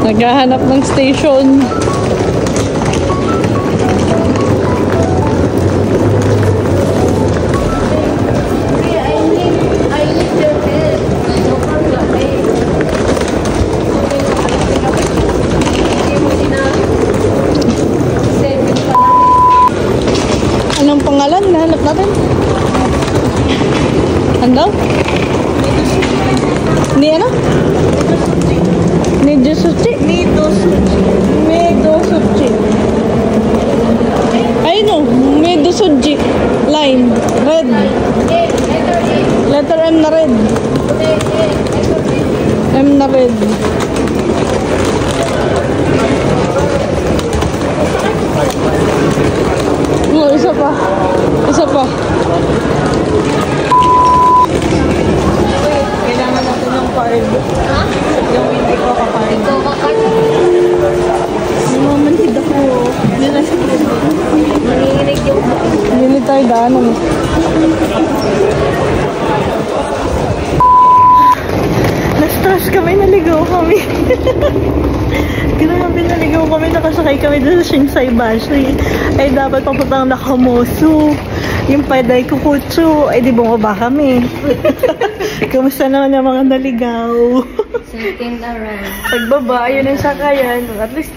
Naghahanap ng station. Anong pangalan? Nahanap natin. Ano? Ni ano? Nido Suchi? Nido Suchi. Ay no, Nido Suchi. Line. Red. Letter M na red. M na red. Oh, isa pa. Isa pa. Kailangan natin ng card. Ha? Yung hindi ko ka-card. Ito ka-card? Mamanhid ako. Nanginginig yung hindi tayo daanan. Na-stress kami, naligaw kami. Grabe, naligaw kami, nakasakay kami doon sa Shinsai Bashi. Ay dapat papuntang Nakamosu. Yung Paday Kukutsu, ay di bumaba kami. Kamusta naman yung mga naligaw? Second around. Pagbaba, ayun ang sakayan. At least,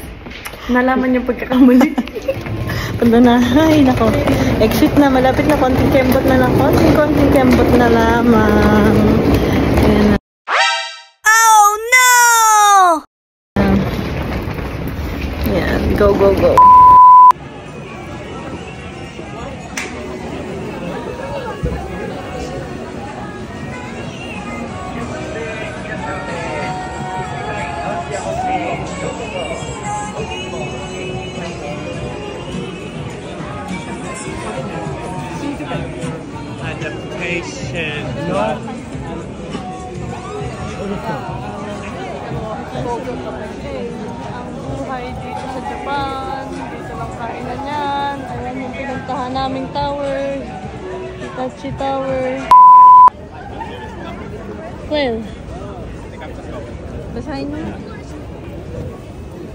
nalaman yung pagkakamali. Punta na, ay nako. Exit na, malapit na, konting kembot na lang. Konting kembot na lamang. Ayan na. Oh no! Ayan, go, go, go. Adaptation. No. Ang buhay dito sa Japan. Dito lang kainan yan. Ayan yung pinuntahan naming tower. Hitachi Tower. Well. Basahin mo.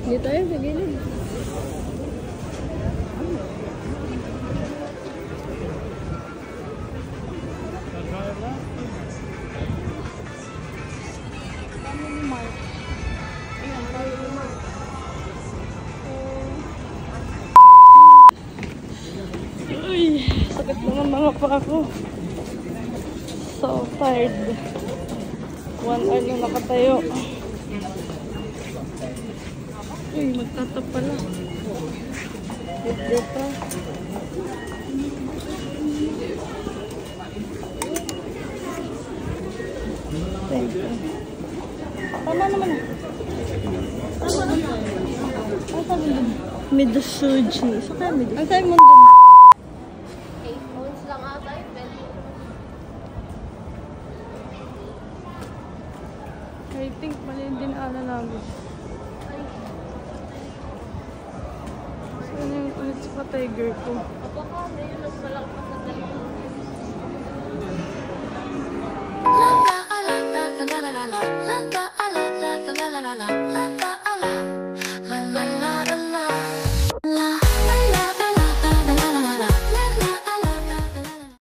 Dito tayo sa gilid. Ay, sakit naman mga paa ko. So tired. 1 hour na nakatayo. Uy, magtatap pala. Video pa. Tama naman ah. Tama naman. Ang sabi dun? Midosuji. So kaya Midosuji. Ang sabi mo dun? 8 months lang ata yun. I think mali yung dinaanan namin. So ano yung ulit sa tiger ko? Baka na yun, mas malaki pa sa dalawa.